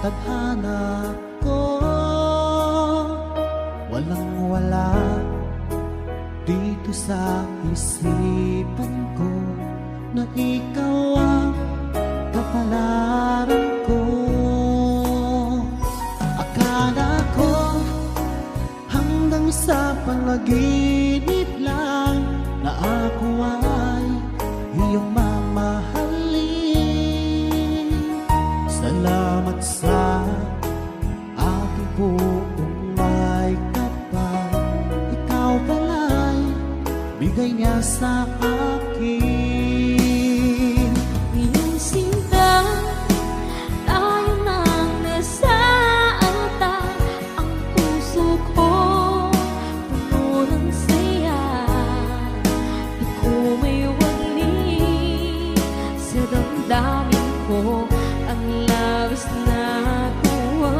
tadhana ko, walang wala dito sa isipan ko, na ikaw ang kapalaran ko. Akala ko hanggang sa panaginip lang na ako ay iyong mamahalin. Salamat sa aking buong may kapal, ikaw pala'y bigay niya sa akin. Iyong sinta, tayo nang nasa altar. Ang puso ko puno ng saya, di ko may wali sa damdamin ko ang labis na tuwa.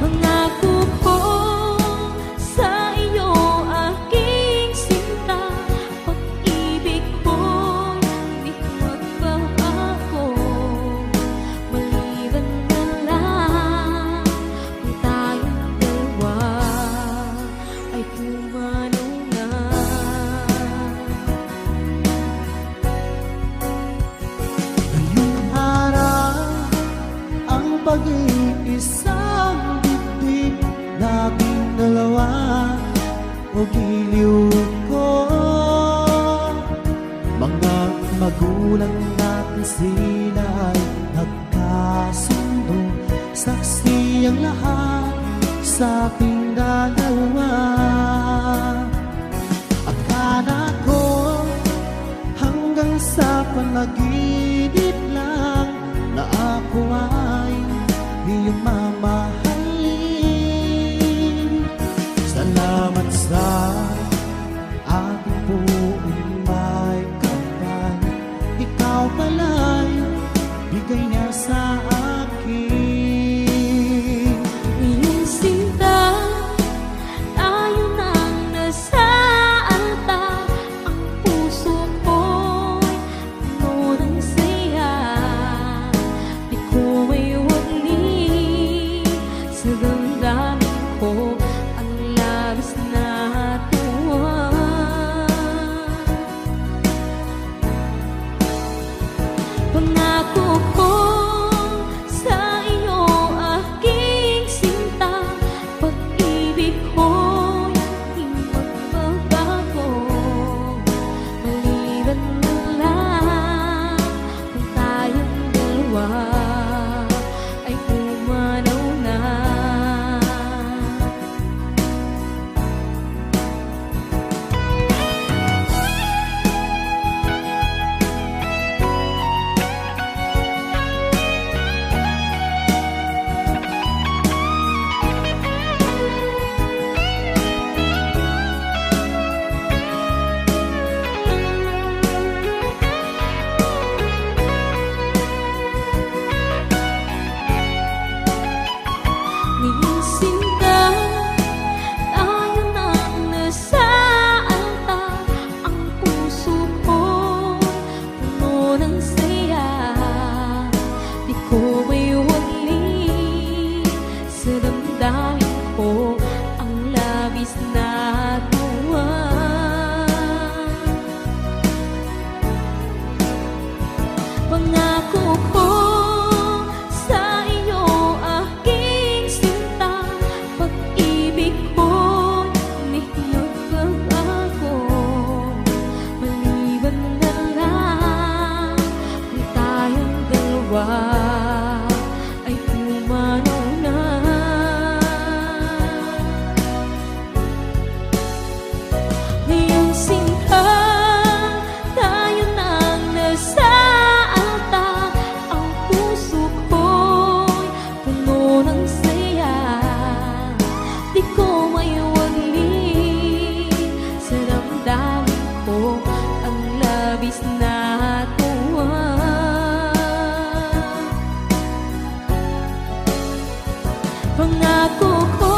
Pangako ko sa iyo, aking sinta, pag-ibig ko'y di magbabago. Maliban na lang kung tayong dalawa ay pumanaw na. Ngayong araw ang pag-iisang dibdib, laging dalawa o giliw ko. Mga magulang natin sila ay nagkasundo, saksi ang lahat sa ating dalawa. Akala ko hanggang sa panaginip lang na ako ay iyong mamahalin. Salamat sa aking buong may kapal, ikaw pala'y bigay niya sa akin. Iyong sinta, tayo nang nasa altar. Ang puso ko'y puno ng saya, di ko may wali sa damdamin ko ang labis na tuwa. Pangako ko sa iyo, aking sinta, pag-ibig ko'y di magbabago. Maliban na lang kung tayong dalawa ay pumanaw na. Iyong sinta, tayo nang nasa altar. Ang puso ko puno ng saya, di ko may wali sa damdamin ko ang labis na tuwa. Pangako ko sa iyo, aking sinta, pag-ibig ko'y di magbabago. Maliban na lang kung tayong dalawa ay pumanaw na. Ngayong sinta, tayo nang nasa altar. Ang puso ko'y puno ng saya, di ko may wali sa damdamin ko ang labis na tuwa. Pangako ko